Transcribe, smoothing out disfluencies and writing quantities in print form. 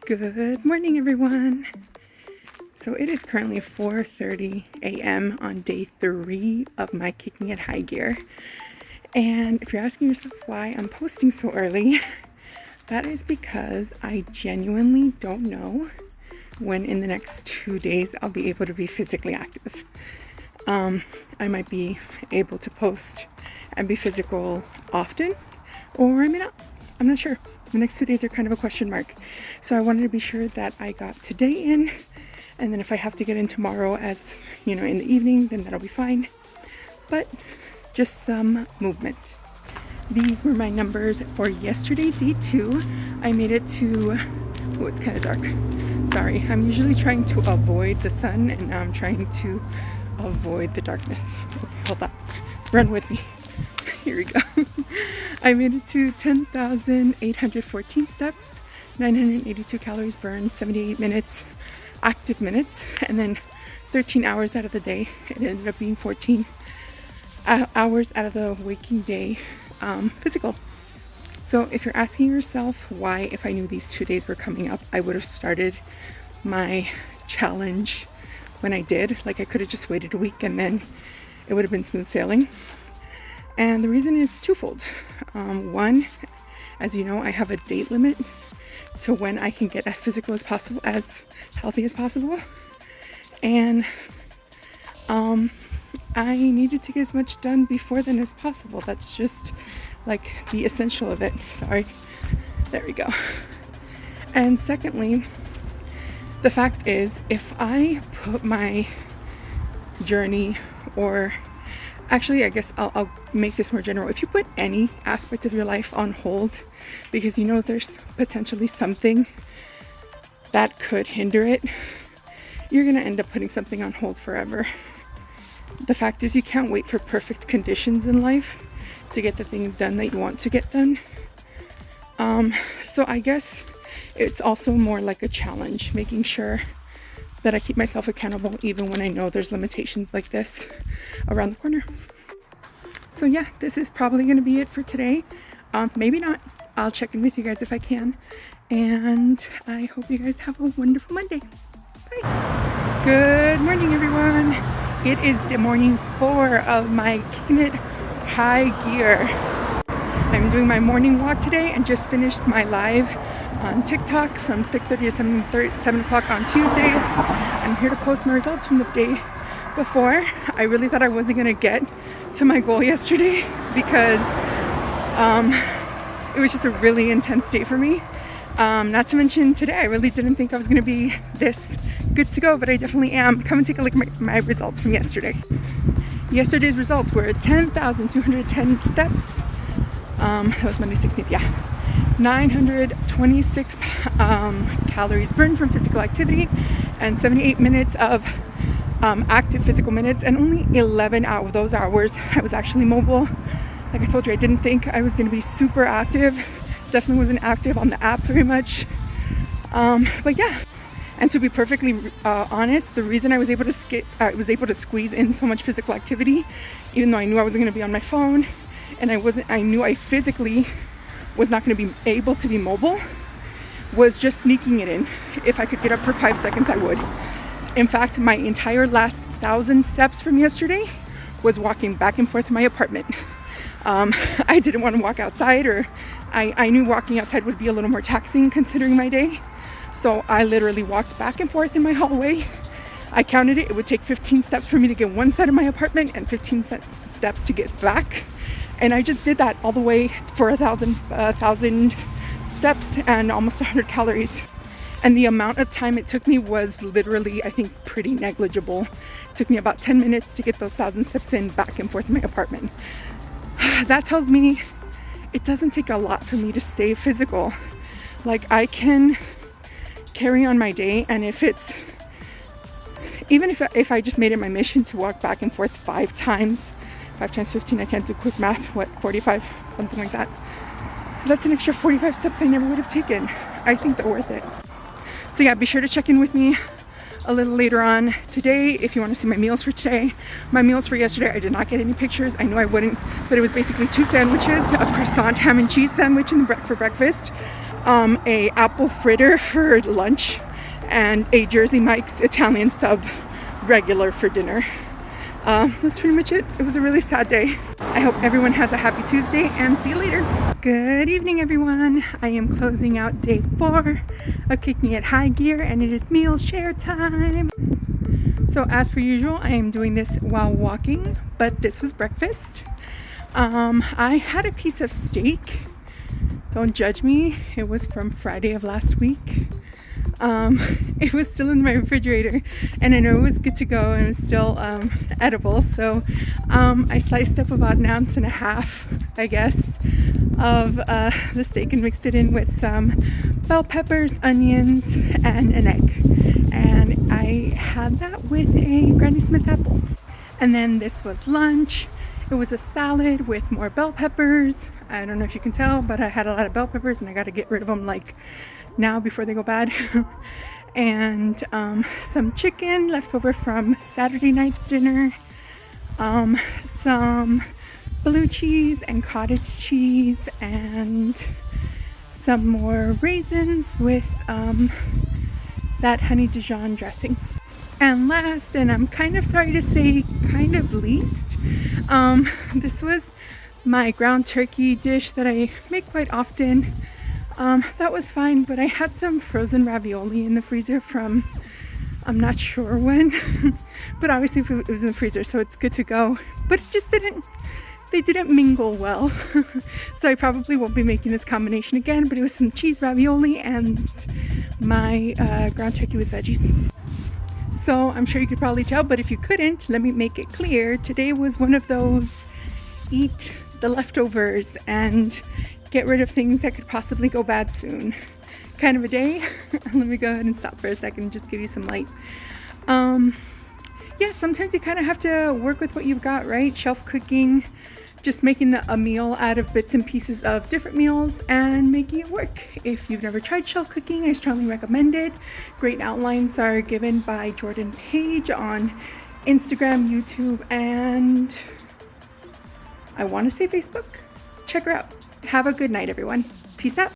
Good morning, everyone. So it is currently 4:30 a.m. on day 3 of my Kicking It High gear. And if you're asking yourself why I'm posting so early, that is because I genuinely don't know when in the next 2 days I'll be able to be physically active. I might be able to post and be physical often, or I may not. I'm not sure. The next 2 days are kind of a question mark. So I wanted to be sure that I got today in, and then if I have to get in tomorrow as, in the evening, then that'll be fine. But just some movement. These were my numbers for yesterday, day 2. I made it to, it's kind of dark. Sorry, I'm usually trying to avoid the sun, and now I'm trying to avoid the darkness. Okay, hold on. Run with me. Here we go. I made it to 10,814 steps, 982 calories burned, 78 minutes, active minutes, and then 13 hours out of the day. It ended up being 14 hours out of the waking day physical. So if you're asking yourself why, if I knew these 2 days were coming up, I would have started my challenge when I did. Like, I could have just waited a week and then it would have been smooth sailing. And the reason is twofold. One, as you know, I have a date limit to when I can get as physical as possible, as healthy as possible. And I needed to get as much done before then as possible. That's just like the essential of it. Sorry. There we go. And secondly, the fact is, if I put my journey, or actually, I guess I'll make this more general. If you put any aspect of your life on hold because there's potentially something that could hinder it, you're going to end up putting something on hold forever. The fact is, you can't wait for perfect conditions in life to get the things done that you want to get done. So I guess it's also more like a challenge, making sure that I keep myself accountable even when I know there's limitations like this around the corner. So yeah, this is probably going to be it for today. Maybe not. I'll check in with you guys if I can. And I hope you guys have a wonderful Monday. Bye. Good morning, everyone. It is the morning 4 of my Kicking It High gear. I'm doing my morning walk today and just finished my live on TikTok from 6:30 to 7 o'clock on Tuesdays. I'm here to post my results from the day before. I really thought I wasn't going to get to my goal yesterday because it was just a really intense day for me. Not to mention today, I really didn't think I was going to be this good to go, but I definitely am. Come and take a look at my results from yesterday. Yesterday's results were 10,210 steps. That was Monday 16th, yeah. 926 calories burned from physical activity, and 78 minutes of active physical minutes, and only 11 out of those hours I was actually mobile. Like I told you, I didn't think I was going to be super active. Definitely wasn't active on the app very much. But yeah, and to be perfectly honest, the reason I was able to squeeze in so much physical activity, even though I knew I wasn't going to be on my phone, and I knew I physically was not going to be able to be mobile, was just sneaking it in. If I could get up for 5 seconds, I would. In fact, my entire last 1,000 steps from yesterday was walking back and forth to my apartment. I didn't want to walk outside, or I knew walking outside would be a little more taxing considering my day. So I literally walked back and forth in my hallway. I counted it. It would take 15 steps for me to get one side of my apartment and 15 steps to get back. And I just did that all the way for 1,000 steps and almost 100 calories. And the amount of time it took me was literally, I think, pretty negligible. It took me about 10 minutes to get those 1,000 steps in back and forth in my apartment. That tells me it doesn't take a lot for me to stay physical. Like, I can carry on my day, and even if I just made it my mission to walk back and forth 5 times 15, I can't do quick math, 45, something like that. That's an extra 45 steps I never would have taken. I think they're worth it. So yeah, be sure to check in with me a little later on today if you want to see my meals for today. My meals for yesterday, I did not get any pictures. I knew I wouldn't, but it was basically 2 sandwiches, a croissant ham and cheese sandwich for breakfast, a apple fritter for lunch, and a Jersey Mike's Italian sub regular for dinner. That's pretty much it. It was a really sad day. I hope everyone has a happy Tuesday, and see you later. Good evening, everyone. I am closing out day 4 of Kicking It High Gear, and it is meal share time. So as per usual, I am doing this while walking, but this was breakfast. I had a piece of steak. Don't judge me. It was from Friday of last week. It was still in my refrigerator, and I know it was good to go, and it was still edible. So I sliced up about 1.5 ounces, I guess, of the steak and mixed it in with some bell peppers, onions, and an egg. And I had that with a Granny Smith apple. And then this was lunch. It was a salad with more bell peppers. I don't know if you can tell, but I had a lot of bell peppers, and I got to get rid of them like now before they go bad. And some chicken left over from Saturday night's dinner, some blue cheese and cottage cheese, and some more raisins with that honey Dijon dressing. And last, and I'm kind of sorry to say kind of least, this was my ground turkey dish that I make quite often. That was fine, but I had some frozen ravioli in the freezer from I'm not sure when, but obviously it was in the freezer, so it's good to go. But it just they didn't mingle well. So I probably won't be making this combination again, but it was some cheese ravioli and my ground turkey with veggies. So I'm sure you could probably tell, but if you couldn't, let me make it clear. Today was one of those eat the leftovers and get rid of things that could possibly go bad soon kind of a day. Let me go ahead and stop for a second and just give you some light. Yeah, sometimes you kind of have to work with what you've got, right? Shelf cooking, just making a meal out of bits and pieces of different meals and making it work. If you've never tried shelf cooking, I strongly recommend it. Great outlines are given by Jordan Page on Instagram, YouTube, and I want to say Facebook. Check her out. Have a good night, everyone. Peace out.